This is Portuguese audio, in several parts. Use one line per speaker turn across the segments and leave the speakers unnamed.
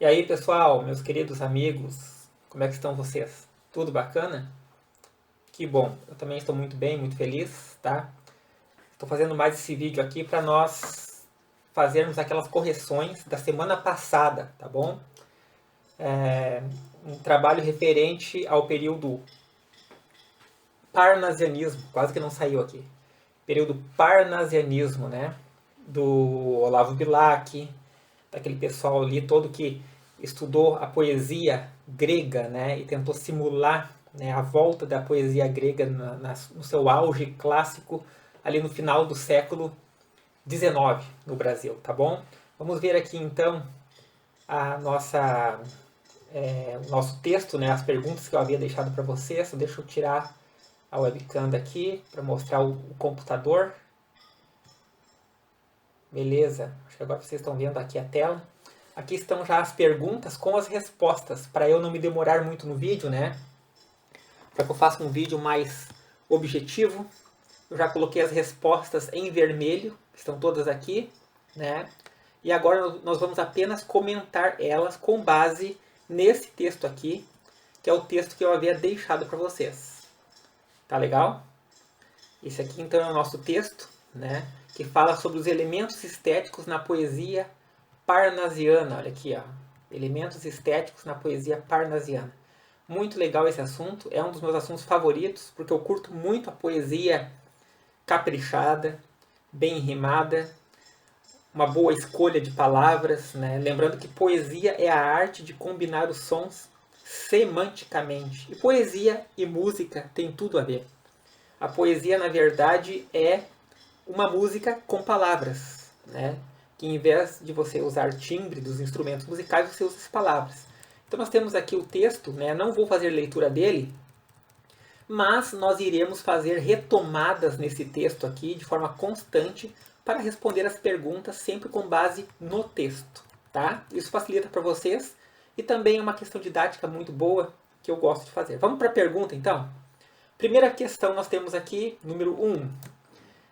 E aí, pessoal, meus queridos amigos, como é que estão vocês? Tudo bacana? Que bom, eu também estou muito bem, muito feliz, tá? Estou fazendo mais esse vídeo aqui para nós fazermos aquelas correções da semana passada, tá bom? Um trabalho referente ao período parnasianismo, quase que não saiu aqui. Período parnasianismo, né? Do Olavo Bilac, daquele pessoal ali todo que estudou a poesia grega, né, e tentou simular, né, a volta da poesia grega no seu auge clássico ali no final do século XIX no Brasil, tá bom? Vamos ver aqui então a o nosso texto, né, as perguntas que eu havia deixado para vocês. Deixa eu tirar a webcam daqui para mostrar o computador. Beleza, acho que agora vocês estão vendo aqui a tela. Aqui estão já as perguntas com as respostas, para eu não me demorar muito no vídeo, né? Para que eu faça um vídeo mais objetivo. Eu já coloquei as respostas em vermelho, estão todas aqui, né? E agora nós vamos apenas comentar elas com base nesse texto aqui, que é o texto que eu havia deixado para vocês. Tá legal? Esse aqui então é o nosso texto, né? Que fala sobre os elementos estéticos na poesia parnasiana. Olha aqui, ó. Elementos estéticos na poesia parnasiana. Muito legal esse assunto, é um dos meus assuntos favoritos, porque eu curto muito a poesia caprichada, bem rimada, uma boa escolha de palavras, né? Lembrando que poesia é a arte de combinar os sons semanticamente. E poesia e música tem tudo a ver. A poesia, na verdade, é uma música com palavras, né? Que em vez de você usar timbre dos instrumentos musicais, você usa as palavras. Então nós temos aqui o texto, né? Não vou fazer leitura dele, mas nós iremos fazer retomadas nesse texto aqui de forma constante para responder as perguntas sempre com base no texto, tá? Isso facilita para vocês e também é uma questão didática muito boa que eu gosto de fazer. Vamos para a pergunta então? Primeira questão nós temos aqui, número 1.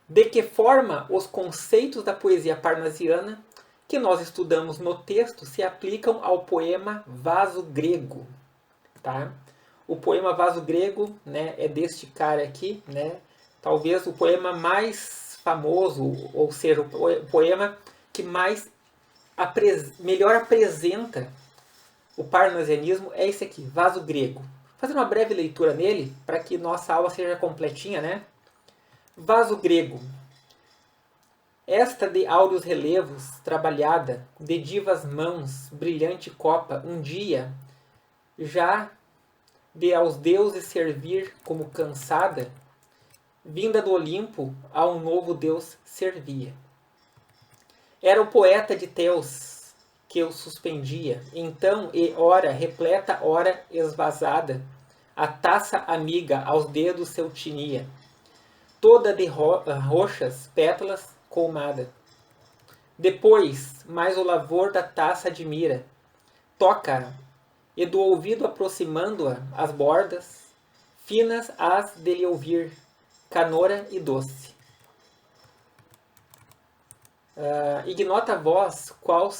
De que forma os conceitos da poesia parnasiana que nós estudamos no texto se aplicam ao poema Vaso Grego? Tá? O poema Vaso Grego, né, é deste cara aqui, né? Talvez o poema mais famoso, ou seja, o poema que melhor apresenta o parnasianismo é esse aqui, Vaso Grego. Vou fazer uma breve leitura nele para que nossa aula seja completinha, né? Vaso Grego. Esta de áureos relevos, trabalhada, de divas mãos, brilhante copa, um dia, já de aos deuses servir como cansada, vinda do Olimpo, a um novo deus servia. Era o poeta de Teus que eu suspendia, então e ora repleta, ora esvazada, a taça amiga aos dedos seu tinia, toda de roxas pétalas colmada. Depois, mais o lavor da taça admira, toca e do ouvido aproximando-a as bordas, finas as dele ouvir, canora e doce. Ignota voz qual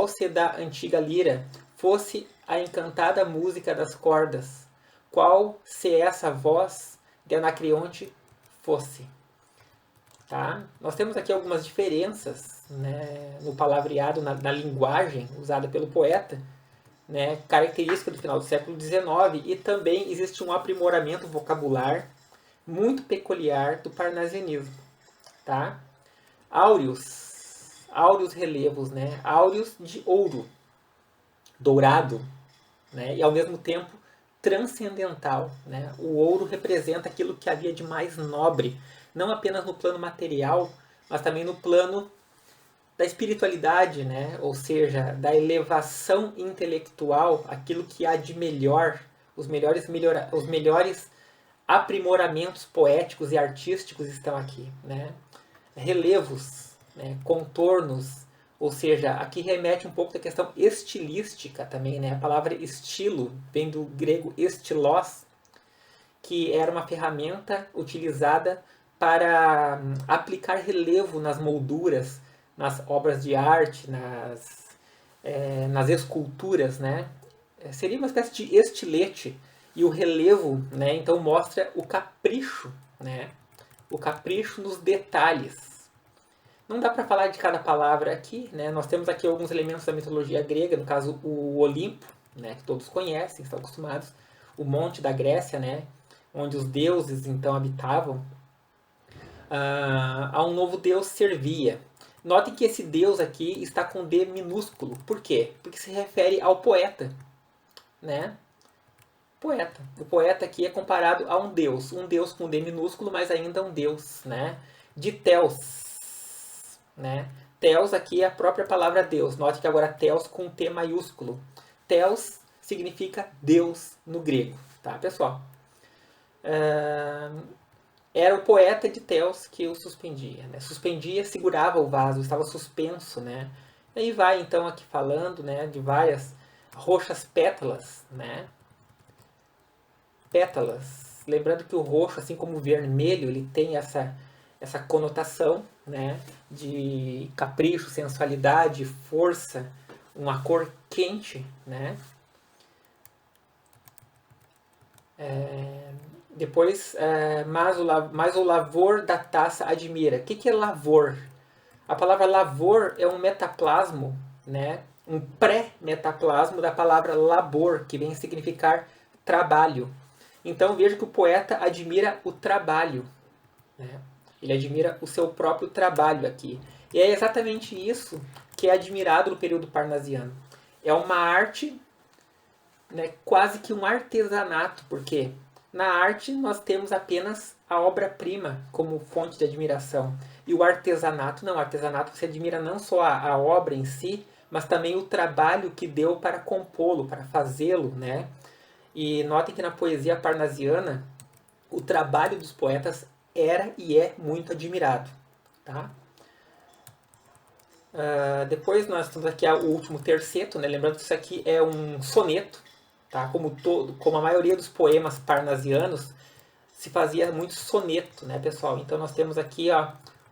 se da antiga lira fosse a encantada música das cordas, qual se essa voz de Anacreonte fosse. Tá? Nós temos aqui algumas diferenças, né, no palavreado, na linguagem usada pelo poeta, né, característica do final do século XIX, e também existe um aprimoramento vocabular muito peculiar do parnasianismo. Tá? Áureos relevos, né, áureos de ouro, dourado, né, e ao mesmo tempo transcendental. Né? O ouro representa aquilo que havia de mais nobre, não apenas no plano material, mas também no plano da espiritualidade, né? Ou seja, da elevação intelectual, aquilo que há de melhor, os melhores aprimoramentos poéticos e artísticos estão aqui. Né? Relevos, né? Contornos, ou seja, aqui remete um pouco da questão estilística também. Né? A palavra estilo vem do grego estilos, que era uma ferramenta utilizada para aplicar relevo nas molduras, nas obras de arte, nas esculturas, né? Seria uma espécie de estilete. E o relevo, né, então mostra o capricho, né? O capricho nos detalhes. Não dá para falar de cada palavra aqui, né? Nós temos aqui alguns elementos da mitologia grega, no caso o Olimpo, né, que todos conhecem, estão acostumados, o monte da Grécia, né, onde os deuses então habitavam. A um novo deus servia. Notem que esse deus aqui está com D minúsculo. Por quê? Porque se refere ao poeta, né? Poeta. O poeta aqui é comparado a um deus com D minúsculo, mas ainda um deus, né? De Theos, né? Theos aqui é a própria palavra Deus. Note que agora Theos com T maiúsculo. Theos significa Deus no grego, tá, pessoal? Era o poeta de Theos que o suspendia, né? Suspendia, segurava o vaso, estava suspenso, né? E aí vai então aqui falando, né, de várias roxas pétalas, né? Pétalas. Lembrando que o roxo, assim como o vermelho, ele tem essa conotação, né, de capricho, sensualidade, força, uma cor quente, né? Depois, mas o lavor da taça admira. O que é lavor? A palavra lavor é um metaplasmo, né? Um pré-metaplasmo da palavra labor, que vem significar trabalho. Então veja que o poeta admira o trabalho, né? Ele admira o seu próprio trabalho aqui. E é exatamente isso que é admirado no período parnasiano. É uma arte, né, quase que um artesanato, porque na arte nós temos apenas a obra-prima como fonte de admiração. E o artesanato, não, o artesanato você admira não só a obra em si, mas também o trabalho que deu para compô-lo, para fazê-lo, né? E notem que na poesia parnasiana, o trabalho dos poetas era e é muito admirado, tá? Depois nós temos aqui o último terceto, né? Lembrando que isso aqui é um soneto, tá? Como a maioria dos poemas parnasianos, se fazia muito soneto, né, pessoal? Então nós temos aqui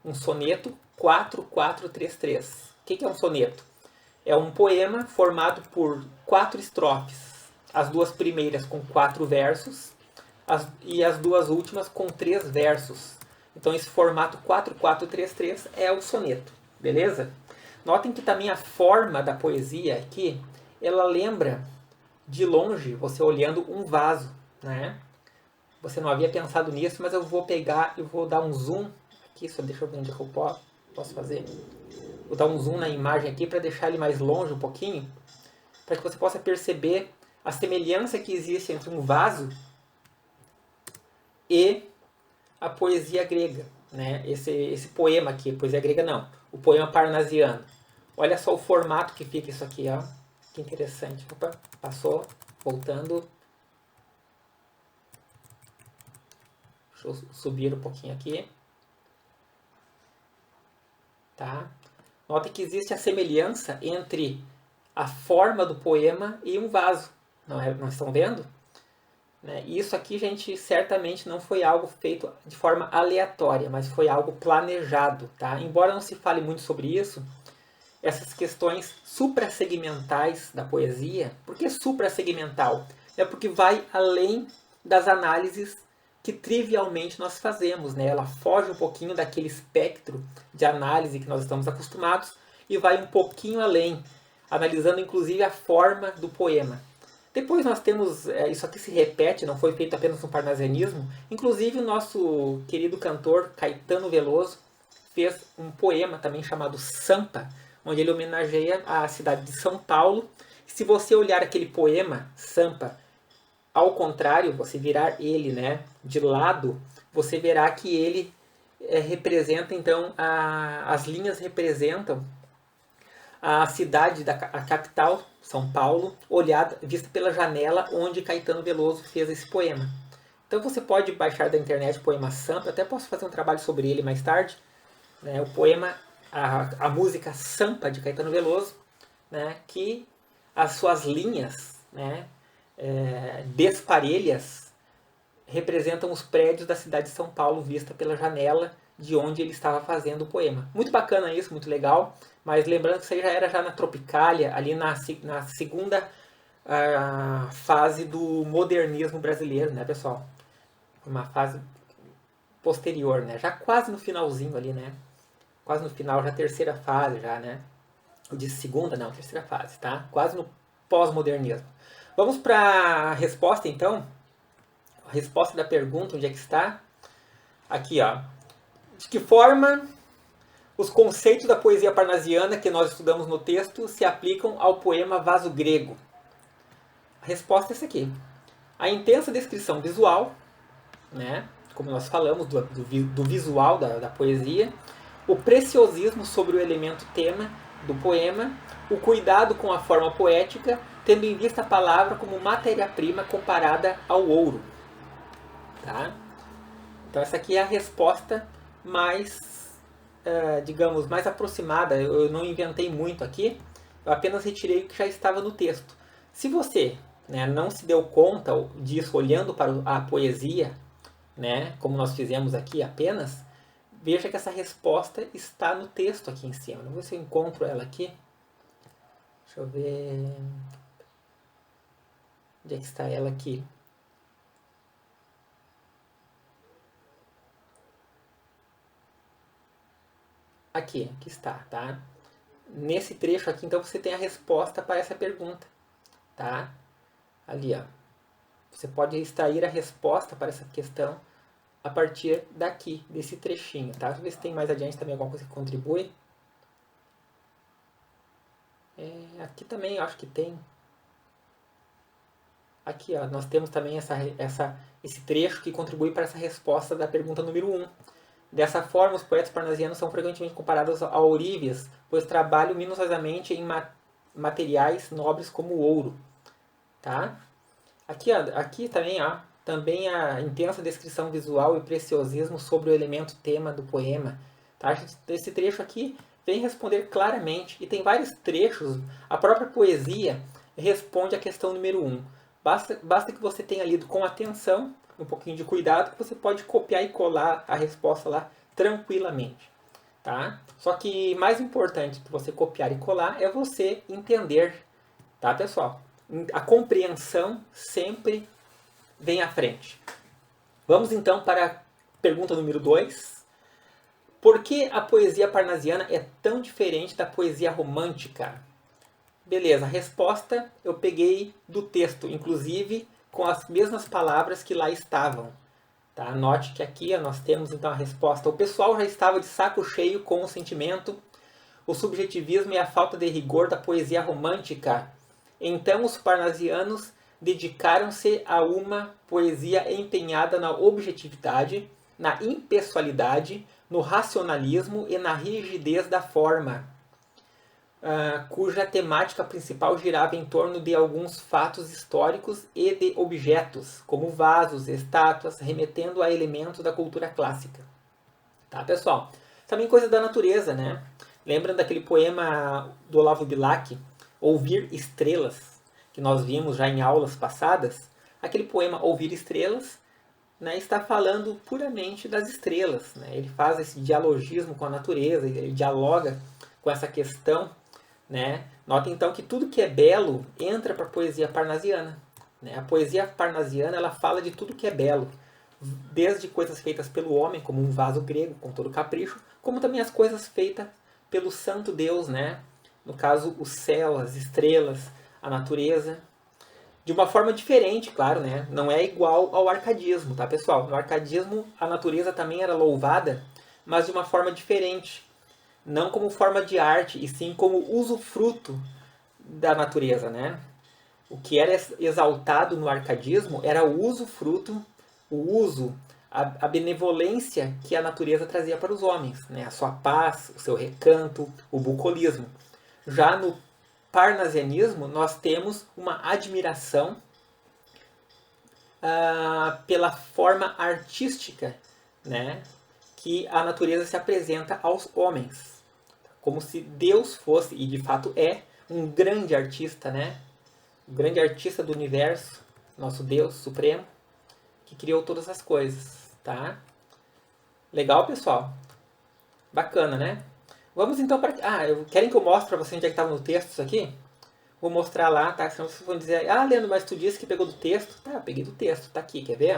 um soneto 4-4-3-3. O que é um soneto? É um poema formado por 4 estrofes. As duas primeiras com 4 versos e as duas últimas com 3 versos. Então esse formato 4-4-3-3 é o soneto, beleza? Notem que também a forma da poesia aqui, ela lembra de longe, você olhando um vaso, né? Você não havia pensado nisso, mas eu vou pegar e vou dar um zoom aqui, só deixa eu ver onde eu posso fazer. Vou dar um zoom na imagem aqui para deixar ele mais longe um pouquinho, para que você possa perceber a semelhança que existe entre um vaso e a poesia grega, né? Esse poema aqui, poesia grega não, o poema parnasiano. Olha só o formato que fica isso aqui, ó. Que interessante. Opa, passou, voltando. Deixa eu subir um pouquinho aqui. Tá? Note que existe a semelhança entre a forma do poema e um vaso. Não estão vendo? Né? Isso aqui, gente, certamente não foi algo feito de forma aleatória, mas foi algo planejado. Tá? Embora não se fale muito sobre isso, essas questões suprassegmentais da poesia. Por que suprassegmental? É porque vai além das análises que trivialmente nós fazemos, né? Ela foge um pouquinho daquele espectro de análise que nós estamos acostumados e vai um pouquinho além, analisando inclusive a forma do poema. Depois nós temos, isso aqui se repete, não foi feito apenas no parnasianismo, inclusive o nosso querido cantor Caetano Veloso fez um poema também chamado Sampa, onde ele homenageia a cidade de São Paulo. Se você olhar aquele poema, Sampa, ao contrário, você virar ele, né, de lado, você verá que ele representa, então, as linhas representam a cidade, a capital, São Paulo, vista pela janela onde Caetano Veloso fez esse poema. Então você pode baixar da internet o poema Sampa, até posso fazer um trabalho sobre ele mais tarde, né, o poema a música Sampa de Caetano Veloso, né, que as suas linhas, né, desparelhas representam os prédios da cidade de São Paulo vista pela janela de onde ele estava fazendo o poema. Muito bacana isso, muito legal, mas lembrando que isso aí já era já na Tropicália, ali na segunda fase do modernismo brasileiro, né, pessoal? Uma fase posterior, né? Já quase no finalzinho ali, né? Quase no final, já terceira fase, já, né? Eu disse segunda, não, terceira fase, tá? Quase no pós-modernismo. Vamos para a resposta, então. A resposta da pergunta, onde é que está? Aqui, ó. De que forma os conceitos da poesia parnasiana que nós estudamos no texto se aplicam ao poema Vaso Grego? A resposta é essa aqui. A intensa descrição visual, né? Como nós falamos, do visual da poesia, o preciosismo sobre o elemento tema do poema, o cuidado com a forma poética, tendo em vista a palavra como matéria-prima comparada ao ouro. Tá? Então essa aqui é a resposta mais, digamos, mais aproximada. Eu não inventei muito aqui, eu apenas retirei o que já estava no texto. Se você, né, não se deu conta disso olhando para a poesia, né, como nós fizemos aqui apenas, veja que essa resposta está no texto aqui em cima. Vamos ver se eu encontro ela aqui. Deixa eu ver. Onde é que está ela aqui? Aqui está, tá? Nesse trecho aqui, então, você tem a resposta para essa pergunta, tá? Ali, ó. Você pode extrair a resposta para essa questão a partir daqui, desse trechinho, tá? Deixa eu ver se tem mais adiante também alguma coisa que contribui. Aqui também eu acho que tem. Aqui, ó, nós temos também esse trecho que contribui para essa resposta da pergunta número 1. Dessa forma, os poetas parnasianos são frequentemente comparados a ourívias, pois trabalham minuciosamente em materiais nobres como o ouro. Tá? Aqui, ó, aqui também, ó, também a intensa descrição visual e preciosismo sobre o elemento tema do poema. Tá? Esse trecho aqui vem responder claramente, e tem vários trechos, a própria poesia responde à questão número 1. Basta que você tenha lido com atenção, um pouquinho de cuidado, que você pode copiar e colar a resposta lá tranquilamente. Tá? Só que mais importante que você copiar e colar é você entender, tá, pessoal? A compreensão sempre vem à frente. Vamos então para a pergunta número 2. Por que a poesia parnasiana é tão diferente da poesia romântica? Beleza, a resposta eu peguei do texto, inclusive com as mesmas palavras que lá estavam. Tá? Note que aqui nós temos então a resposta. O pessoal já estava de saco cheio com o sentimento, o subjetivismo e a falta de rigor da poesia romântica. Então os parnasianos dedicaram-se a uma poesia empenhada na objetividade, na impessoalidade, no racionalismo e na rigidez da forma, cuja temática principal girava em torno de alguns fatos históricos e de objetos, como vasos, estátuas, remetendo a elementos da cultura clássica. Tá, pessoal? Também coisa da natureza, né? Lembram daquele poema do Olavo Bilac, Ouvir Estrelas, que nós vimos já em aulas passadas? Aquele poema Ouvir Estrelas, né, está falando puramente das estrelas. Né? Ele faz esse dialogismo com a natureza, ele dialoga com essa questão. Né? Nota então que tudo que é belo entra para a poesia parnasiana. Né? A poesia parnasiana ela fala de tudo que é belo, desde coisas feitas pelo homem, como um vaso grego com todo capricho, como também as coisas feitas pelo santo Deus, né? No caso o céu, as estrelas, a natureza, de uma forma diferente, claro, né? Não é igual ao arcadismo, tá, pessoal? No arcadismo a natureza também era louvada, mas de uma forma diferente. Não como forma de arte, e sim como usufruto da natureza, né? O que era exaltado no arcadismo era o usufruto, o uso, a benevolência que a natureza trazia para os homens, né? A sua paz, o seu recanto, o bucolismo. Já no parnasianismo, nós temos uma admiração pela forma artística, né? Que a natureza se apresenta aos homens. Como se Deus fosse, e de fato é, um grande artista, né? O grande artista do universo, nosso Deus supremo, que criou todas as coisas, tá? Legal, pessoal? Bacana, né? Vamos então para... querem que eu mostre para vocês onde é que estava no texto isso aqui? Vou mostrar lá, tá? Senão vocês vão dizer, Leandro, mas tu disse que pegou do texto. Tá, eu peguei do texto, tá aqui, quer ver?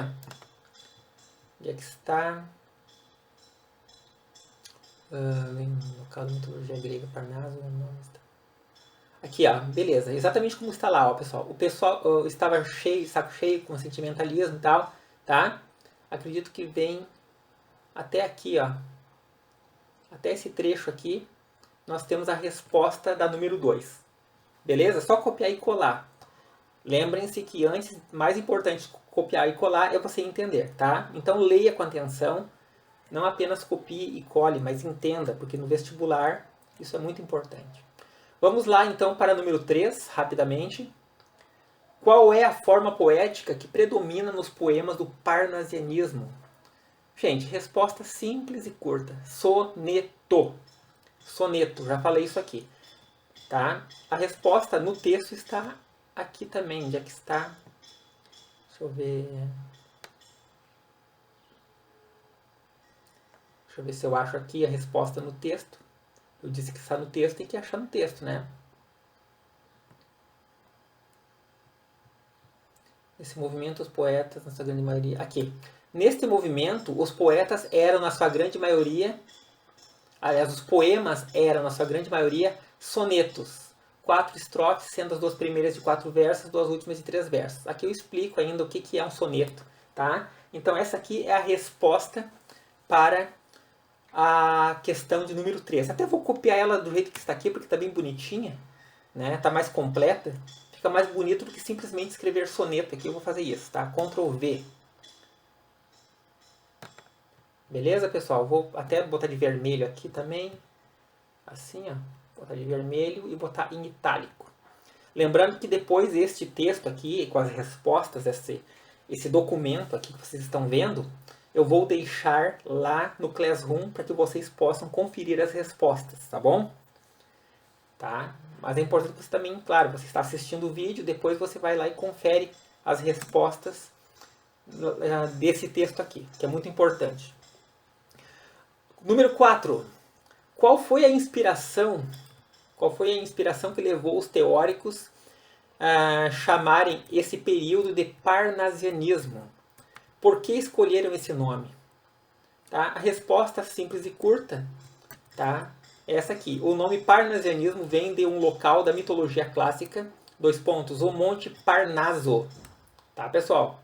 Onde é que está? Local da mitologia grega, Parnaso, aqui, ó, beleza, exatamente como está lá, ó, pessoal. O pessoal estava cheio, saco cheio, com sentimentalismo e tal, tá? Acredito que vem até aqui, ó. Até esse trecho aqui, nós temos a resposta da número 2. Beleza? Só copiar e colar. Lembrem-se que antes, mais importante copiar e colar é você entender, tá? Então leia com atenção, não apenas copie e cole, mas entenda, porque no vestibular isso é muito importante. Vamos lá então para o número 3, rapidamente. Qual é a forma poética que predomina nos poemas do parnasianismo? Gente, resposta simples e curta. Soneto. Soneto, já falei isso aqui. Tá? A resposta no texto está aqui também. Onde é que está? Deixa eu ver. Deixa eu ver se eu acho aqui a resposta no texto. Eu disse que está no texto, tem que achar no texto, né? Esse movimento, os poetas, na sua grande maioria... Aqui. Neste movimento, os poetas eram, na sua grande maioria... Aliás, os poemas eram, na sua grande maioria, sonetos. 4 estrofes, sendo as 2 primeiras de 4 versos, 2 últimas de 3 versos. Aqui eu explico ainda o que é um soneto, tá? Então essa aqui é a resposta para a questão de número 3. Até vou copiar ela do jeito que está aqui, porque está bem bonitinha, né? Está mais completa. Fica mais bonito do que simplesmente escrever soneto aqui. Eu vou fazer isso, tá? Ctrl V. Beleza, pessoal? Vou até botar de vermelho aqui também. Assim, ó. Botar de vermelho e botar em itálico. Lembrando que depois este texto aqui, com as respostas, esse documento aqui que vocês estão vendo, eu vou deixar lá no Classroom para que vocês possam conferir as respostas, tá bom? Tá? Mas é importante que você também, claro, você está assistindo o vídeo, depois você vai lá e confere as respostas desse texto aqui, que é muito importante. Número 4. Qual foi a inspiração que levou os teóricos a chamarem esse período de parnasianismo? Por que escolheram esse nome? Tá? A resposta simples e curta, tá? É essa aqui. O nome parnasianismo vem de um local da mitologia clássica, o Monte Parnaso. Tá, pessoal?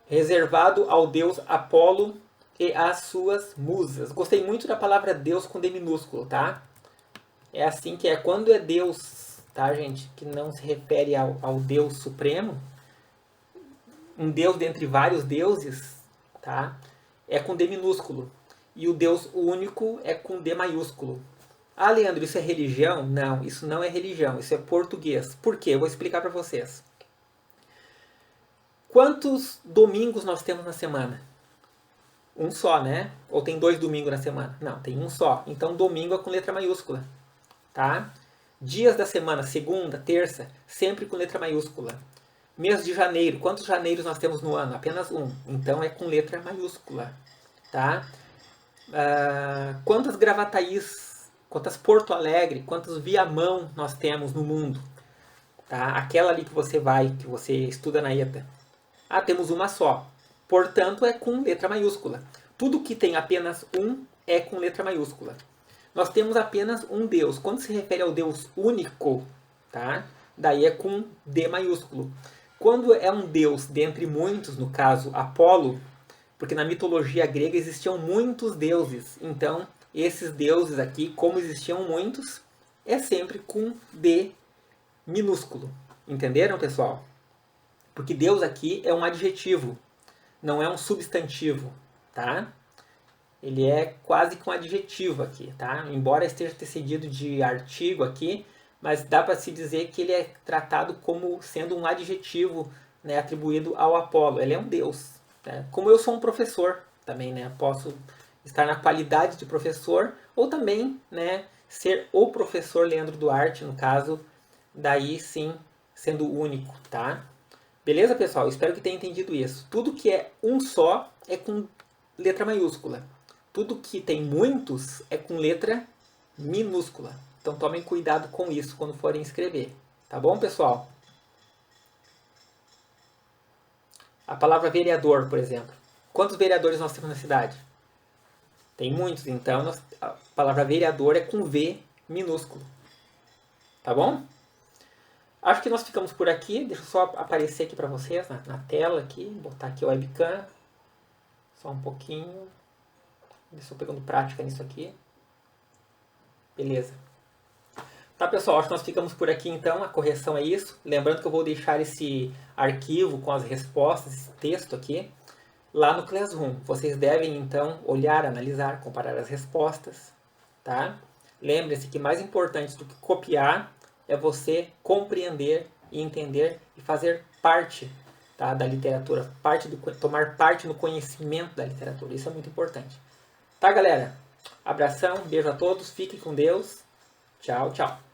Reservado ao deus Apolo e às suas musas. Gostei muito da palavra Deus com D minúsculo, tá? É assim que é. Quando é Deus, tá, gente? Que não se refere ao Deus Supremo, um Deus dentre vários deuses, tá? É com D minúsculo. E o Deus único é com D maiúsculo. Leandro, isso é religião? Não, isso não é religião, isso é português. Por quê? Eu vou explicar para vocês. Quantos domingos nós temos na semana? Um só, né? Ou tem 2 domingos na semana? Não, tem um só. Então domingo é com letra maiúscula, tá? Dias da semana, segunda, terça, sempre com letra maiúscula. Mês de janeiro, quantos janeiros nós temos no ano? Apenas um. Então é com letra maiúscula, tá? Quantas Gravataís, quantas Porto Alegre, quantos Viamão nós temos no mundo? Tá? Aquela ali que você estuda na ETA. Temos uma só. Portanto, é com letra maiúscula. Tudo que tem apenas um é com letra maiúscula. Nós temos apenas um Deus. Quando se refere ao Deus único, tá? Daí é com D maiúsculo. Quando é um Deus dentre muitos, no caso Apolo, porque na mitologia grega existiam muitos deuses. Então, esses deuses aqui, como existiam muitos, é sempre com D minúsculo. Entenderam, pessoal? Porque Deus aqui é um adjetivo, não é um substantivo, tá? Ele é quase que um adjetivo aqui, tá? Embora esteja antecedido de artigo aqui, mas dá para se dizer que ele é tratado como sendo um adjetivo, né, atribuído ao Apolo. Ele é um deus. Né? Como eu sou um professor também, né? Posso estar na qualidade de professor ou também, né, ser o professor Leandro Duarte, no caso, daí sim sendo o único, tá? Beleza, pessoal? Espero que tenha entendido isso. Tudo que é um só é com letra maiúscula. Tudo que tem muitos é com letra minúscula. Então tomem cuidado com isso quando forem escrever. Tá bom, pessoal? A palavra vereador, por exemplo. Quantos vereadores nós temos na cidade? Tem muitos, então a palavra vereador é com V minúsculo. Tá bom? Acho que nós ficamos por aqui. Deixa eu só aparecer aqui para vocês na tela aqui. Botar aqui o webcam. Só um pouquinho. Estou pegando prática nisso aqui. Beleza. Tá, pessoal, acho que nós ficamos por aqui então. A correção é isso. Lembrando que eu vou deixar esse arquivo com as respostas, esse texto aqui, lá no Classroom. Vocês devem então olhar, analisar, comparar as respostas. Tá? Lembre-se que mais importante do que copiar é você compreender e entender e fazer parte, tá, da literatura. Tomar parte no conhecimento da literatura. Isso é muito importante. Tá, galera? Abração, beijo a todos, fiquem com Deus. Tchau, tchau.